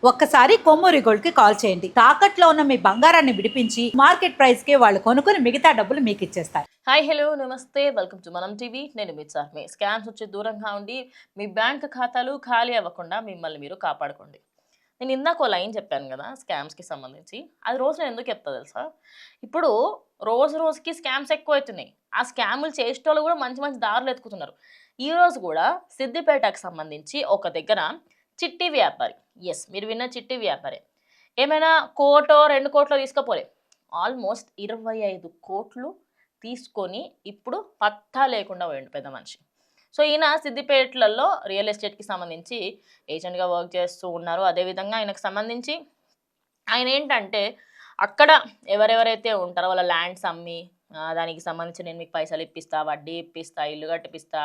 ఒక్కసారి కొమ్మూరి గోల్డ్ కి కాల్ చేయండి. తాకట్లో ఉన్న మీ బంగారాన్ని విడిపించి మార్కెట్ ప్రైస్ కి వాళ్ళు కొనుక్కుని మిగతా డబ్బులు మీకు ఇచ్చేస్తారు. హాయ్ హలో నమస్తే వెల్కమ్ టు మనం టీవీ. నేను మీ సార్మి. స్కామ్స్ వచ్చి దూరంగా ఉండి మీ బ్యాంక్ ఖాతాలు ఖాళీ అవ్వకుండా మిమ్మల్ని మీరు కాపాడుకోండి. నేను ఇందాక లైన్ చెప్పాను కదా స్కామ్స్కి సంబంధించి. అది రోజు నేను ఎందుకు చెప్తా తెలుసా? ఇప్పుడు రోజు రోజుకి స్కామ్స్ ఎక్కువ అవుతున్నాయి. ఆ స్కాములు చేసేటోళ్ళు కూడా మంచి మంచి దారులు ఎత్తుకుతున్నారు. ఈ రోజు కూడా సిద్దిపేటకు సంబంధించి ఒక దగ్గర చిట్టి వ్యాపారి, ఎస్ మీరు విన్న చిట్టి వ్యాపారి, ఏమైనా కోటో 2 కోట్లో తీసుకపోలే, ఆల్మోస్ట్ 25 కోట్లు తీసుకొని ఇప్పుడు పత్తా లేకుండా పోయిండు పెద్ద మనిషి. సో ఈయన సిద్దిపేటలలో రియల్ ఎస్టేట్కి సంబంధించి ఏజెంట్గా వర్క్ చేస్తూ ఉన్నారు. అదేవిధంగా ఆయనకు సంబంధించి ఆయన ఏంటంటే అక్కడ ఎవరెవరైతే ఉంటారో వాళ్ళ ల్యాండ్స్ అమ్మి దానికి సంబంధించి నేను మీకు పైసలు ఇప్పిస్తా, వడ్డీ ఇప్పిస్తా, ఇల్లు కట్టిపిస్తా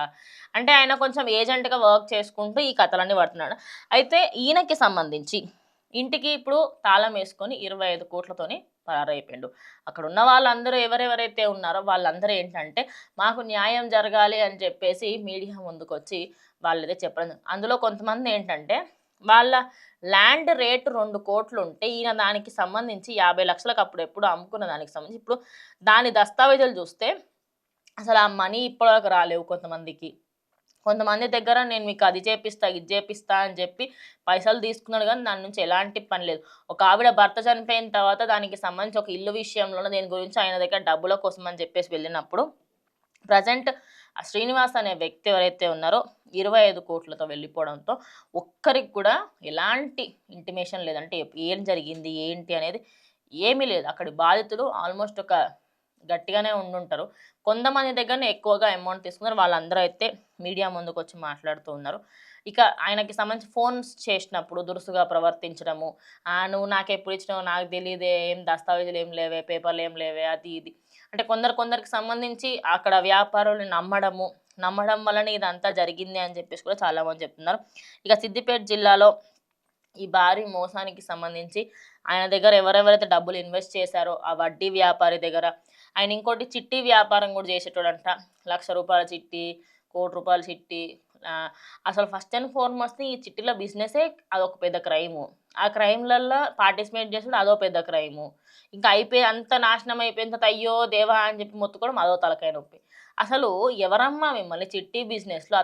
అంటే ఆయన కొంచెం ఏజెంట్గా వర్క్ చేసుకుంటూ ఈ కథలన్నీ పడుతున్నాడు. అయితే ఈయనకి సంబంధించి ఇంటికి ఇప్పుడు తాళం వేసుకొని 25 కోట్లతోని పరారైపోయిండు. అక్కడ ఉన్న వాళ్ళందరూ ఎవరెవరైతే ఉన్నారో వాళ్ళందరూ ఏంటంటే మాకు న్యాయం జరగాలి అని చెప్పేసి మీడియా ముందుకొచ్చి వాళ్ళదే చెప్పడం. అందులో కొంతమంది ఏంటంటే వాళ్ళ ల్యాండ్ రేటు 2 కోట్లు ఉంటే ఈయన దానికి సంబంధించి 50 లక్షలకు అప్పుడు ఎప్పుడు అమ్ముకున్న దానికి సంబంధించి ఇప్పుడు దాని దస్తావేజులు చూస్తే అసలు ఆ మనీ ఇప్పటివరకు రాలేవు కొంతమందికి. కొంతమంది దగ్గర నేను మీకు అది చేపిస్తా, ఇది చేపిస్తా అని చెప్పి పైసలు తీసుకున్నాడు కానీ దాని నుంచి ఎలాంటి పని లేదు. ఒక ఆవిడ భర్త చనిపోయిన తర్వాత దానికి సంబంధించి ఒక ఇల్లు విషయంలో దేని గురించి ఆయన దగ్గర డబ్బుల కోసం అని చెప్పేసి వెళ్ళినప్పుడు ప్రజెంట్ ఆ శ్రీనివాస్ అనే వ్యక్తి ఎవరైతే ఉన్నారో 25 కోట్లతో వెళ్ళిపోవడంతో ఒక్కరికి కూడా ఎలాంటి ఇంటిమేషన్ లేదంటే ఏం జరిగింది ఏంటి అనేది ఏమీ లేదు. అక్కడి బాధితులు ఆల్మోస్ట్ ఒక గట్టిగానే ఉండుంటారు. కొంతమంది దగ్గరనే ఎక్కువగా అమౌంట్ తీసుకున్నారు. వాళ్ళందరూ అయితే మీడియా ముందుకు వచ్చి మాట్లాడుతూ ఉన్నారు. ఇక ఆయనకి సంబంధించి ఫోన్స్ చేసినప్పుడు దురుసుగా ప్రవర్తించడము, నువ్వు నాకెప్పుడు ఇచ్చినావు నాకు తెలియదే, ఏం దస్తావేజులు ఏం లేవే, పేపర్లు ఏం లేవే, అది ఇది అంటే కొందరికి సంబంధించి అక్కడ వ్యాపారులు నమ్మడం వల్లనే ఇదంతా జరిగింది అని చెప్పేసి కూడా చాలామంది చెప్తున్నారు. ఇక సిద్దిపేట జిల్లాలో ఈ భారీ మోసానికి సంబంధించి ఆయన దగ్గర ఎవరెవరైతే డబ్బులు ఇన్వెస్ట్ చేశారో ఆ వడ్డీ వ్యాపారి దగ్గర ఆయన ఇంకోటి చిట్టి వ్యాపారం కూడా చేసేటోడంట. ₹1,00,000 చిట్టి, ₹1,00,00,000 చిట్టి. అసలు ఫస్ట్ అండ్ ఫార్మోస్ట్ ఈ చిట్టీల బిజినెసే అదొక పెద్ద క్రైము. ఆ క్రైమ్లల్లో పార్టిసిపేట్ చేసుడు అదో పెద్ద క్రైము. ఇంకా అయిపోయి అంత నాశనం అయిపోయిన తర్వాత అయ్యో దేవా అని చెప్పి మొత్తుకోవడం అదో తలకాయ నొప్పి. అసలు ఎవరమ్మా మిమ్మల్ని చిట్టి బిజినెస్లో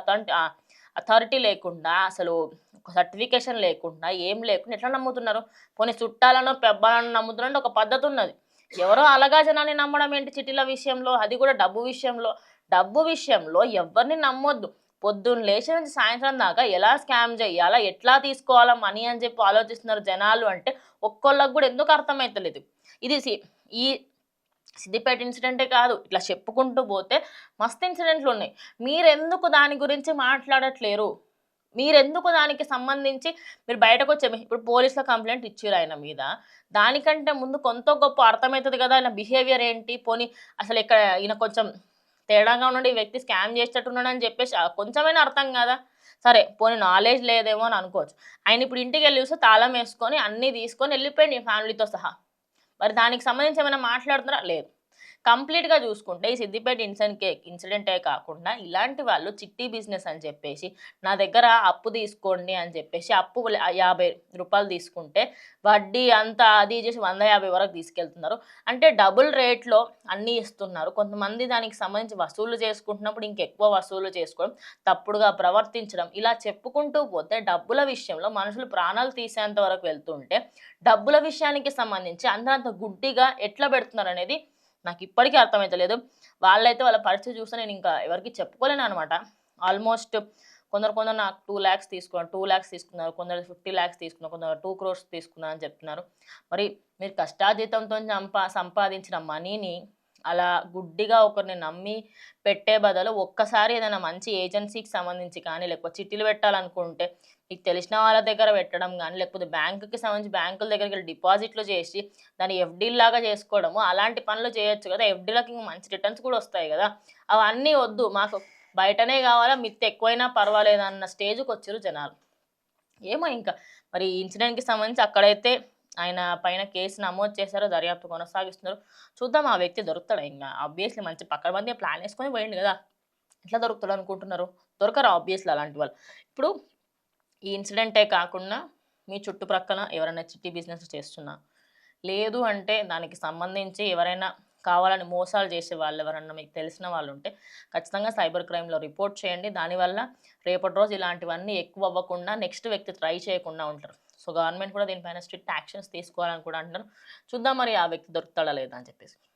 అథారిటీ లేకుండా అసలు ఒక సర్టిఫికేషన్ లేకుండా ఏం లేకుండా ఎట్లా నమ్ముతున్నారు? పోనీ చుట్టాలను పెబ్బాలను నమ్ముతున్నారంటే ఒక పద్ధతి ఉన్నది. ఎవరో అలగా జనాన్ని నమ్మడం ఏంటి చిట్టీల విషయంలో, అది కూడా డబ్బు విషయంలో ఎవరిని నమ్మొద్దు. పొద్దున్న లేచి నుంచి సాయంత్రం దాకా ఎలా స్కామ్ చేయాలా, ఎట్లా తీసుకోవాలా మనీ అని చెప్పి ఆలోచిస్తున్నారు జనాలు అంటే ఒక్కొళ్ళకు కూడా ఎందుకు అర్థమవుతలేదు. ఇది ఈ సిద్దిపేట ఇన్సిడెంటే కాదు, ఇట్లా చెప్పుకుంటూ పోతే మస్తు ఇన్సిడెంట్లు ఉన్నాయి. మీరెందుకు దాని గురించి మాట్లాడట్లేరు? మీరెందుకు దానికి సంబంధించి మీరు బయటకు వచ్చే ఇప్పుడు పోలీసుల కంప్లైంట్ ఇచ్చిర్రు ఆయన మీద, దానికంటే ముందు కొంత గొప్ప అర్థమవుతుంది కదా ఆయన బిహేవియర్ ఏంటి, పోనీ అసలు ఇక్కడ ఈయన కొంచెం తేడాగా ఉండి ఈ వ్యక్తి స్కామ్ చేసేటట్టున్నాడు అని చెప్పేసి కొంచెమైనా అర్థం కదా. సరే పోనీ నాలెడ్జ్ లేదేమో అని అనుకోవచ్చు. ఆయన ఇప్పుడు ఇంటికి వెళ్ళి చూస్తే తాళం వేసుకొని అన్నీ తీసుకొని వెళ్ళిపోయింది ఫ్యామిలీతో సహా. మరి దానికి సంబంధించి ఏమైనా మాట్లాడుతున్నారా? లేదు. కంప్లీట్‌గా చూసుకుంటే ఈ సిద్దిపేట ఇన్సిడెంటే కాకుండా ఇలాంటి వాళ్ళు చిట్టి బిజినెస్ అని చెప్పేసి నా దగ్గర అప్పు తీసుకోండి అని చెప్పేసి అప్పు ₹50 తీసుకుంటే వడ్డీ అంతా అది చేసి 150 వరకు తీసుకెళ్తున్నారు. అంటే డబుల్ రేట్‌లో అన్నీ ఇస్తున్నారు. కొంతమంది దానికి సంబంధించి వసూలు చేసుకుంటున్నప్పుడు ఇంకెక్కువ వసూలు చేసుకోవడం, తప్పుడుగా ప్రవర్తించడం ఇలా చెప్పుకుంటూ పోతే డబ్బుల విషయంలో మనుషులు ప్రాణాలు తీసేంత వరకు వెళ్తుంటే డబ్బుల విషయానికి సంబంధించి అందరంత గుడ్డిగా ఎట్లా పెడుతున్నారనేది నాకు ఇప్పటికీ అర్థమైతలేదు. వాళ్ళైతే వాళ్ళ పరిస్థితి చూస్తే నేను ఇంకా ఎవరికీ చెప్పుకోలేననమాట. ఆల్మోస్ట్ కొందరు నాకు 2,00,000 తీసుకున్నారు, కొందరు 50,00,000 తీసుకున్నారు, కొందరు 2 crores తీసుకున్నారు అని చెప్తున్నారు. మరి మీరు కష్టార్జితంతో సంపాదించిన మనీని అలా గుడ్డిగా ఒకరిని నమ్మి పెట్టే బదులు ఒక్కసారి ఏదైనా మంచి ఏజెన్సీకి సంబంధించి కానీ లేకపోతే చిట్టీలు పెట్టాలనుకుంటే మీకు తెలిసిన వాళ్ళ దగ్గర పెట్టడం కానీ లేకపోతే బ్యాంకుకి సంబంధించి బ్యాంకుల దగ్గరికి వెళ్ళి డిపాజిట్లు చేసి దాన్ని ఎఫ్డీలాగా చేసుకోవడము అలాంటి పనులు చేయొచ్చు కదా. ఎఫ్డీలకి మంచి రిటర్న్స్ కూడా వస్తాయి కదా. అవన్నీ వద్దు, మాకు బయటనే కావాలా, మిత్తి ఎక్కువైనా పర్వాలేదు అన్న స్టేజ్కి వచ్చారు జనాలు. ఏమో ఇంకా మరి ఈ ఇన్సిడెంట్‌కి సంబంధించి అక్కడైతే ఆయన పైన కేసు నమోదు చేశారు, దర్యాప్తు కొనసాగిస్తున్నారు. చూద్దాం ఆ వ్యక్తి దొరుకుతాడా ఇంగ. ఆబ్వియస్‌లీ మంచి పకడ్బందీగా ప్లాన్ ఏసుకొని పోయిండు గదా. ఎట్లా దొరుకుతాడు అనుకుంటున్నారు? దొరకరు ఆబ్వియస్‌లీ అలాంటి వాళ్ళు. ఇప్పుడు ఈ ఇన్సిడెంటే కాకుండా మీ చుట్టుప్రక్కల ఎవరైనా చిట్టి బిజినెస్ చేస్తున్నా, లేదు అంటే దానికి సంబంధించి ఎవరైనా కావాలని మోసాలు చేసే వాళ్ళు ఎవరన్నా మీకు తెలిసిన వాళ్ళు ఉంటే ఖచ్చితంగా సైబర్ క్రైమ్‌లో రిపోర్ట్ చేయండి. దానివల్ల రేపటి రోజు ఇలాంటివన్నీ ఎక్కువ అవ్వకుండా నెక్స్ట్ వ్యక్తి ట్రై చేయకుండా ఉంటారు. సో, గవర్నమెంట్ కూడా దీనిపైన స్ట్రిక్ట్ యాక్షన్స్ తీసుకోవాలని కూడా అంటున్నారు. చూద్దాం మరి ఆ వ్యక్తి దొరుకుతాడా లేదా అని చెప్పేసి.